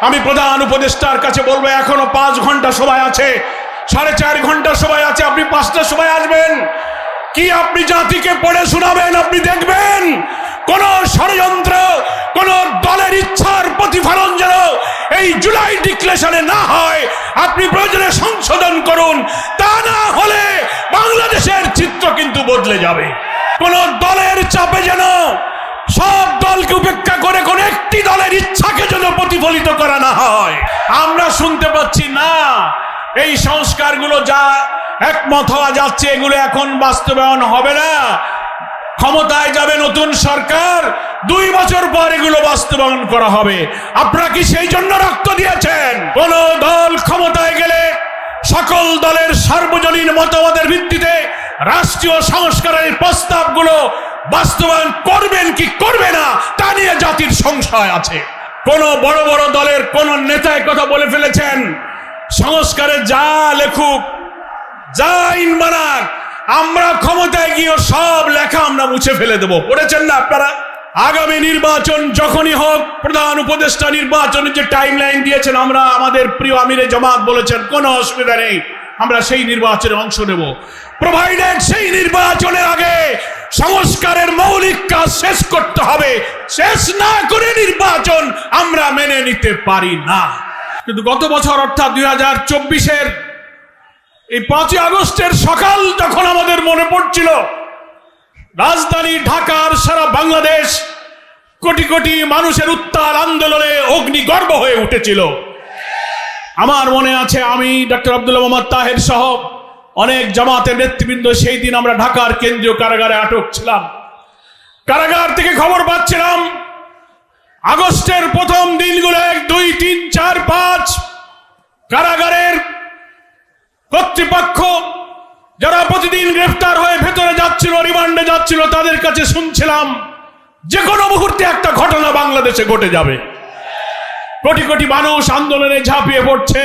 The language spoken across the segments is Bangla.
আমি প্রধান উপদেষ্টার কাছে বলবো, এখনো 5 ঘন্টা সময় আছে, 4.5 ঘন্টা সময় আছে, আপনি 5টার সময় আসবেন। কি আপনি জাতিকে পড়ে শোনাবেন? আপনি দেখবেন কোন ষড়যন্ত্র, কোন দলের ইচ্ছার প্রতিফলন যেন এই জুলাই ডিক্লেরেশনে না হয়। আপনি প্রয়োজনে সংশোধন করুন, তা না হলে বাংলাদেশের চিত্র কিন্তু বদলে যাবে। কোন দলের চাপে যেন সব দলকে উপেক্ষা করে কোন একটি দলের ইচ্ছাকে যেন প্রতিফলিত করা না হয়। আমরা শুনতে পাচ্ছি না, এই সংস্কারগুলো যা একমত হওয়া যাচ্ছে এগুলো এখন বাস্তবায়ন হবে না। ক্ষমতায় যাবে নতুন সরকার, 2 বছর পর এগুলো বাস্তবায়ন করা হবে। আপনারা কি সেই জন্য রক্ত দিয়েছেন? কোন দল ক্ষমতায় গেলে সকল দলের সার্বজনীন মতামতের ভিত্তিতে রাষ্ট্রীয় সংস্কারের প্রস্তাবগুলো বাস্তবায়ন করবেন কি করবে না তা নিয়ে জাতির সংশয় আছে। কোন বড় বড় দলের কোন নেতা কথা বলে ফেলেছেন, সংস্কারে যা লেখুক, যা আইন বানাক, আমরা ক্ষমতায় গিয়ে সব লেখা আমরা মুছে ফেলে দেব। পড়েছেন না আপনারা? আগামী নির্বাচন যখনই হোক, প্রধান উপদেষ্টা নির্বাচনের যে টাইমলাইন দিয়েছেন, আমরা আমাদের প্রিয় আমিরে জামাত বলেছেন কোনো অসুবিধা নেই, আমরা সেই নির্বাচনে অংশ নেব, প্রোভাইডেড সেই নির্বাচনের আগে সংস্কারের মৌলিক কাজ শেষ করতে হবে। শেষ না করে নির্বাচন আমরা মেনে নিতে পারি না। কিন্তু গত বছর অর্থাৎ 2024-এর এই 5 আগস্টের সকাল যখন আমাদের মনে পড়ছিল, রাজধানী ঢাকার সারা বাংলাদেশ কোটি কোটি মানুষের উত্তাল আন্দোলনে অগ্নিগর্ভ হয়ে উঠেছিল। আমার মনে আছে, আমি ডক্টর আব্দুল্লাহ মোহাম্মদ তাহের সহ অনেক জামাতের নেতৃবৃন্দ সেই দিন আমরা ঢাকার কেন্দ্রীয় কারাগারে আটক ছিলাম। কারাগার থেকে খবর পাচ্ছিলাম আগস্টের প্রথম দিনগুলো 1, 2, 3, 4, 5 কারাগারের কর্তৃপক্ষ যারা প্রতিদিন গ্রেফতার হয়ে ভেতরে যাচ্ছিল, রিমান্ডে যাচ্ছিল, তাদের কাছে শুনছিলাম যে কোনো মুহূর্তে একটা ঘটনা বাংলাদেশে ঘটে যাবে। কোটি কোটি মানুষ আন্দোলনে ঝাঁপিয়ে পড়ছে।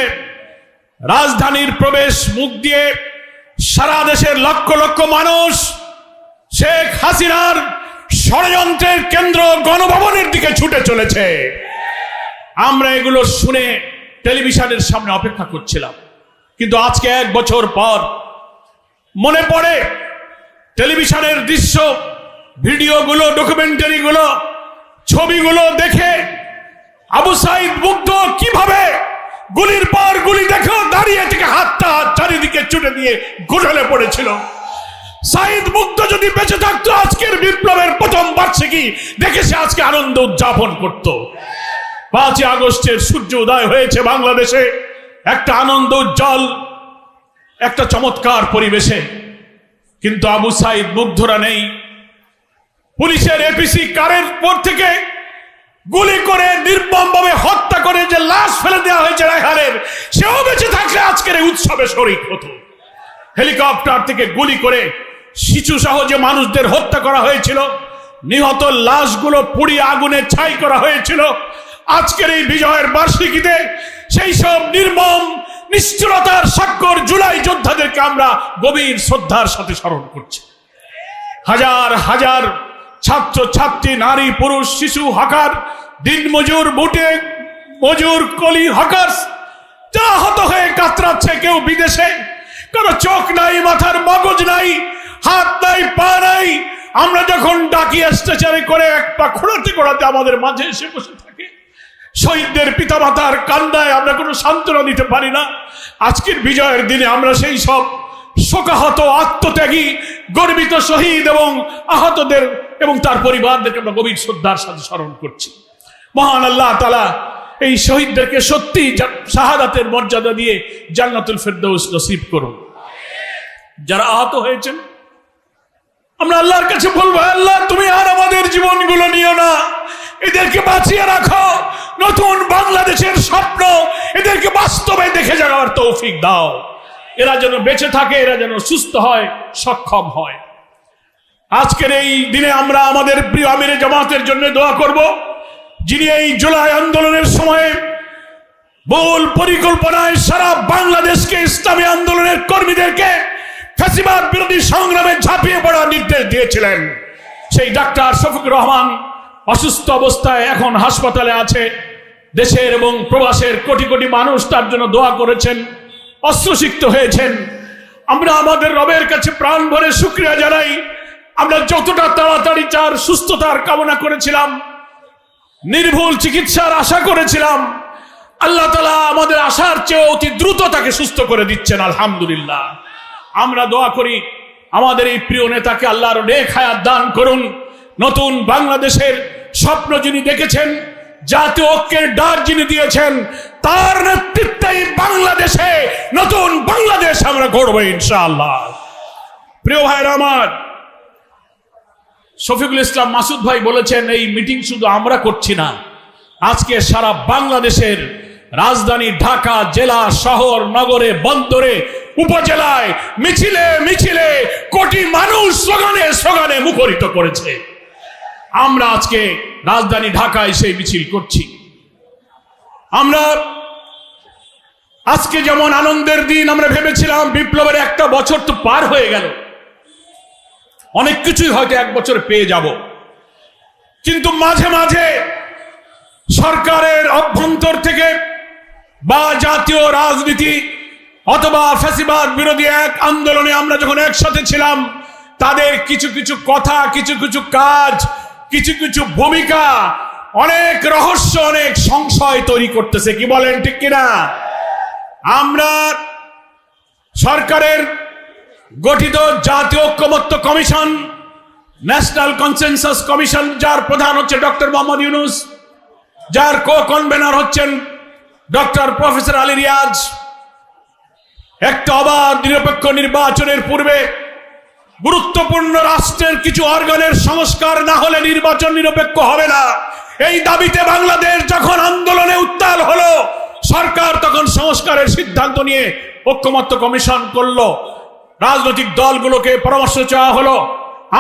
রাজধানীর প্রবেশ মুখ দিয়ে সারা দেশের লক্ষ লক্ষ মানুষ শেখ হাসিনার ষড়যন্ত্রের কেন্দ্র গণভবনের দিকে ছুটে চলেছে। আমরা এগুলো শুনে টেলিভিশনের সামনে অপেক্ষা করছিলাম। কিন্তু আজকে 1 বছর পর মনে পড়ে টেলিভিশনের দৃশ্য, ভিডিওগুলো, ডকুমেন্টারিগুলো, ছবিগুলো দেখে আবু সাইদ মুগ্ধ কিভাবে গুলির পর গুলি দেখেও দাঁড়িয়ে থেকে হাতটা চারিদিকে ছুটে দিয়ে ঘোষণে পড়েছিল। সাইদ মুগ্ধ যদি বেঁচে থাকতো আজকের বিপ্লবের প্রথম বার্ষিকী দেখে সে আজকে আনন্দ উদযাপন করত। 5 আগস্টের সূর্য উদয় হয়েছে বাংলাদেশে একটা আনন্দ উজ্জ্বল, একটা চমৎকার পরিবেশে। কিন্তু আবু সাইদ মুগ্ধরা নেই। পুলিশের এপিসি কারের পর থেকে গুলি করে নির্মমভাবে হত্যা করে যে লাশ ফেলে দেওয়া হয়েছে রায়হানের, সেও বেঁচে থাকলে আজকের এই উৎসবে শরীক হতো। হেলিকপ্টার থেকে গুলি করে শিশু সহ যে মানুষদের হত্যা করা হয়েছিল, নিহত লাশগুলো পুড়িয়ে আগুনে ছাই করা হয়েছিল। আজকের এই বিজয়ের বার্ষিকীতে সেই সব নির্মম নিষ্ঠুরতার স্বাক্ষর জুলাই যোদ্ধাদেরকে আমরা গভীর শ্রদ্ধার সাথে স্মরণ করছি। হাজার হাজার ছাত্র ছাত্রী, নারী পুরুষ, শিশু, হকার, দিনমজুর, বুটে মজুর, কলি হকার যা আহত হয়ে কাতরাচ্ছে, কেউ বিদেশে, কারো চোখ নাই, মাথার মগজ নাই, হাত নাই, পা নাই। আমরা যখন ডাকি স্ট্রেচারে করে এক পা খোঁড়াতে খোঁড়াতে আমাদের মাঝে এসে বসে থাকে। শহীদদের পিতামাতার কান্নায় আমরা কোনো সান্ত্বনা দিতে পারি না। আজকের বিজয়ের দিনে আমরা সেই সব শোকাহত, আত্মত্যাগী, গর্বিত শহীদ এবং আহতদের এবং তার পরিবারদেরকে আমরা গভীর শ্রদ্ধার সাথে স্মরণ করছি। মহান আল্লাহ তাআলা এই শহীদদেরকে সত্যি শাহাদাতের মর্যাদা দিয়ে জান্নাতুল ফেরদৌস নসিব করুন। যারা আহত হয়েছেন আমরা আল্লাহর কাছে বলবো, আল্লাহ তুমি আর আমাদের জীবনগুলো নিও না, এদেরকে বাঁচিয়ে রাখো। নতুন বাংলাদেশের স্বপ্ন এদেরকে বাস্তবে দেখে যাওয়ার তৌফিক দাও। এরা যেন বেঁচে থাকে, এরা যেন সুস্থ হয়, সক্ষম হয়। আজকের এই দিনে আমরা আমাদের প্রিয় আমিরে জামাতের জন্য দোয়া করব, যিনি এই জুলাই আন্দোলনের সময়ে মূল পরিকল্পনায় সারা বাংলাদেশকে, ইসলামী আন্দোলনের কর্মীদেরকে ফ্যাসিবাদ বিরোধী সংগ্রামে ঝাঁপিয়ে পড়ার নির্দেশ দিয়েছিলেন। সেই ডাক্তার শফিকুর রহমান অসুস্থ অবস্থায় এখন হাসপাতালে আছে। দেশের এবং প্রবাসের কোটি কোটি মানুষ তার জন্য দোয়া করেছেন, অস্ত্রসিক্ত হয়েছেন। আমরা আমাদের রবের কাছে প্রাণ ভরে শুকরিয়া জানাই। আমরা যতটা তাড়াতাড়ি তার সুস্থতার কামনা করেছিলাম, নির্ভুল চিকিৎসার আশা করেছিলাম, আল্লাহ তাআলা আমাদের আশার চেয়ে অতি দ্রুত তাকে সুস্থ করে দিচ্ছেন, আলহামদুলিল্লাহ। আমরা দোয়া করি আমাদের এই প্রিয় নেতাকে আল্লাহর নেক হায়াত দান করুন। নতুন বাংলাদেশের স্বপ্ন যিনি দেখেছেন, জাতীয় ঐক্যের ডাক যিনি দিয়েছেন, তার নেতৃত্বেই বাংলাদেশে নতুন বাংলাদেশ আমরা গড়ব ইনশাআল্লাহ। প্রিয় ভাইরা আমার, শফিকুল ইসলাম মাসুদ ভাই বলেছেন এই মিটিং শুধু আমরা করছি না, আজকে সারা বাংলাদেশের রাজধানী ঢাকা, জেলা, শহর, নগরে, বন্দরে, উপজেলায় মিছিলে মিছিলে কোটি মানুষ স্লোগানে স্লোগানে মুখরিত করেছে। আমরা আজকে রাজধানী ঢাকায় সেই মিছিল করছি। আমরা আজকে যেমন আনন্দের দিন, আমরা ভেবেছিলাম বিপ্লবের একটা বছর তো পার হয়ে গেল, অনেক কিছুই হয়তো এক বছর পেয়ে যাব, কিন্তু মাঝে মাঝে সরকারের অভ্যন্তর থেকে বা জাতীয় রাজনীতি অথবা ফ্যাসিবাদ বিরোধী এক আন্দোলনে আমরা যখন একসাথে ছিলাম, তাদের কিছু কিছু কথা, কিছু কিছু কাজ, কিছু কিছু ভূমিকা অনেক রহস্য, অনেক সংশয় তৈরি করতেছে। কি বলেন, ঠিক কিনা? আমরা সরকারের গঠিত জাতীয় ঐক্যমত্য কমিশন, ন্যাশনাল কনসেনসাস কমিশন, যার প্রধান হচ্ছে ডক্টর মোহাম্মদ ইউনূস, যার কো কনভেনর হচ্ছেন ডক্টর প্রফেসর আলী রিয়াজ, একটা অবাধ নিরপেক্ষ নির্বাচনের পূর্বে গুরুত্বপূর্ণ রাষ্ট্রের কিছু অর্গানের সংস্কার না হলে নির্বাচন নিরপেক্ষ হবে না, এই দাবিতে বাংলাদেশ যখন আন্দোলনে উত্তাল হলো, সরকার তখন সংস্কারের সিদ্ধান্ত নিয়ে ঐক্যমত্য কমিশন করলো। রাজনৈতিক দলগুলোকে পরামর্শ চাওয়া হলো,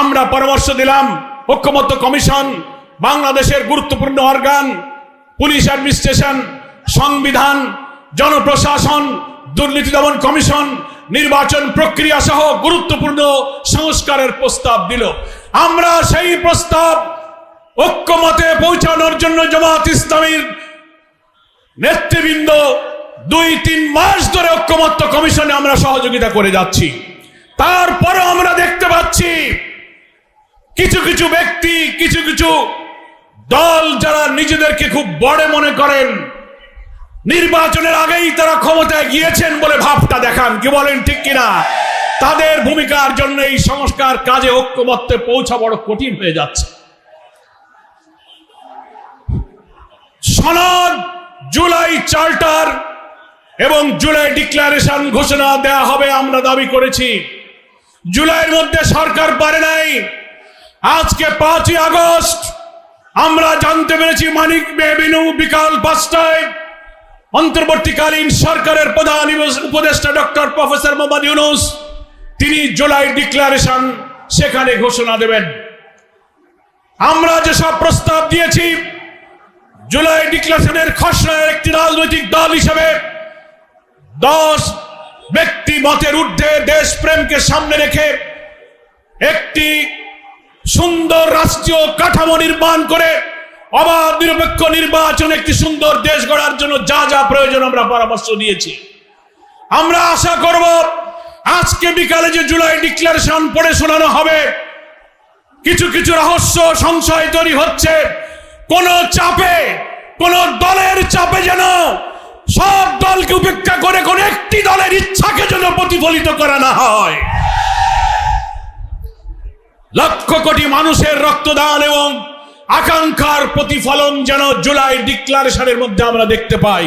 আমরা পরামর্শ দিলাম ঐক্যমত্য কমিশন বাংলাদেশের গুরুত্বপূর্ণ অর্গান, পুলিশ অ্যাডমিনিস্ট্রেশন, সংবিধান, জনপ্রশাসন, দুর্নীতি দমন কমিশন, নির্বাচন প্রক্রিয়া সহ গুরুত্বপূর্ণ সংস্কারের প্রস্তাব দিল। আমরা সেই প্রস্তাব ঐক্যমতে পৌঁছানোর জন্য জামাত ইসলামীর নেতৃবৃন্দ 2-3 মাস ধরে ঐক্যমত্য কমিশনে আমরা সহযোগিতা করে যাচ্ছি। তারপরে আমরা দেখতে পাচ্ছি কিছু কিছু ব্যক্তি, কিছু কিছু দল যারা নিজেদেরকে খুব বড় মনে করেন, নির্বাচনের আগেই তারা ক্ষমতায় গিয়েছেন বলে ভাবটা দেখান। কি বলেন, ঠিক কিনা? তাদের ভূমিকার জন্য এই সংস্কার কাজে ঐক্যমত্যে পৌঁছা বড় কঠিন হয়ে যাচ্ছে। সনদ, জুলাই চার্টার এবং জুলাই ডিক্লারেশন ঘোষণা দেয়া হবে আমরা দাবি করেছি। জুলাইয়ের মধ্যে সরকার পারে নাই। আজকে 5ই আগস্ট আমরা জানতে পেরেছি মানিক মেহবিনু বিকাল 5টায় অন্তর্বর্তীকালীন সরকারের প্রধান উপদেষ্টা ডক্টর প্রফেসর মোহাম্মদ ইউনূস তিনি জুলাই ডিক্লারেশন সেখানে ঘোষণা দেবেন। আমরা যেসব প্রস্তাব দিয়েছি, জুলাই ডিক্লারেশনের খসড়ার একটি রাজনৈতিক দল হিসেবে 10 ব্যক্তি মতের ঊর্ধ্বে দেশপ্রেমকে সামনে রেখে একটি সুন্দর রাষ্ট্রীয় কাঠামো নির্মাণ করে অবাধ নিরপেক্ষ নির্বাচন, একটি সুন্দর দেশ গড়ার জন্য যা যা প্রয়োজন আমরা পরামর্শ দিয়েছি। আমরা আশা করব আজকে বিকালে যে জুলাই ডিক্লারেশন পড়ে শোনানো হবে, কিছু কিছু রহস্য সংশয় তৈরি হচ্ছে, কোন চাপে, কোন দলের চাপে যেন সব দলকে উপেক্ষা করে কোন একটি দলের ইচ্ছাকে যেন প্রতিফলিত করা না হয়। লক্ষ কোটি মানুষের রক্তদান এবং আকাঙ্ক্ষার প্রতিফলন যেন জুলাই ডিক্লারেশনের মধ্যে আমরা দেখতে পাই।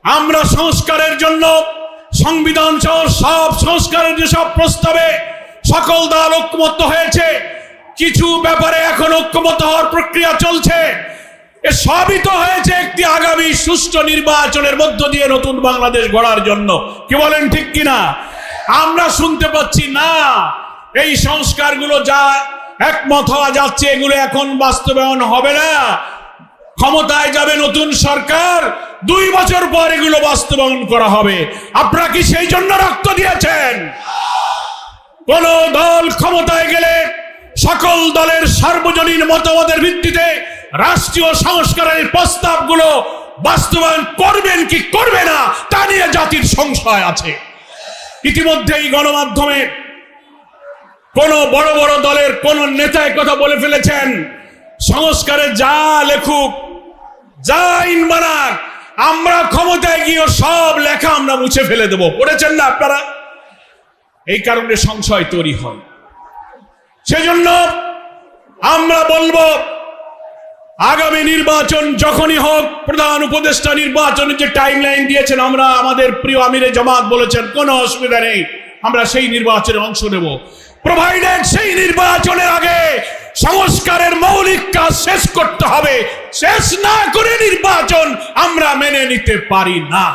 আমরা সংস্কারের জন্য সংবিধান সহ সব সংস্কারের যেসব প্রস্তাবে সকল দল ঐক্যমত্য হয়েছে, কিছু ব্যাপারে এখন ঐক্যমত্য হওয়ার প্রক্রিয়া চলছে। এ সবই তো হয়েছে একটি আগামী সুষ্ঠু নির্বাচনের মধ্য দিয়ে নতুন বাংলাদেশ গড়ার জন্য। কি বলেন, ঠিক কিনা? আমরা শুনতে পাচ্ছি না এই সংস্কারগুলো যা একমত হওয়া যাচ্ছে এগুলো এখন বাস্তবায়ন হবে না, ক্ষমতায় যাবে নতুন সরকার, 2 বছর পর এগুলো বাস্তবায়ন করা হবে। আপনারা কি সেই জন্য রক্ত দিয়েছেন? কোন দল ক্ষমতায় গেলে সকল দলের সার্বজনীন মতামতের ভিত্তিতে রাষ্ট্রীয় সংস্কারের প্রস্তাবগুলো বাস্তবায়ন করবেন কি করবে না তা নিয়ে জাতির সংশয় আছে। ইতিমধ্যেই গণমাধ্যমে কোন বড় বড় দলের কোন নেতা কথা বলে ফেলেছেন, সংস্কারে যা লেখুক, যা আইন বানাক, আমরা ক্ষমতায় গিয়ে সব লেখা আমরা মুছে ফেলে দেব। পড়েছেন না আপনারা? এই কারণে সংশয় তৈরি হয়। সেজন্য আমরা বলবো, আগামী নির্বাচন যখনই হোক, প্রধান উপদেষ্টা নির্বাচনের যে টাইমলাইন দিয়েছেন, আমরা আমাদের প্রিয় আমিরে জামাত বলেছেন কোনো অসুবিধা নেই, আমরা সেই নির্বাচনে অংশ নেব, প্রোভাইডেড সেই নির্বাচনের আগে সংস্কারের মৌলিক কাজ শেষ করতে হবে। শেষ না করে নির্বাচন আমরা মেনে নিতে পারি না।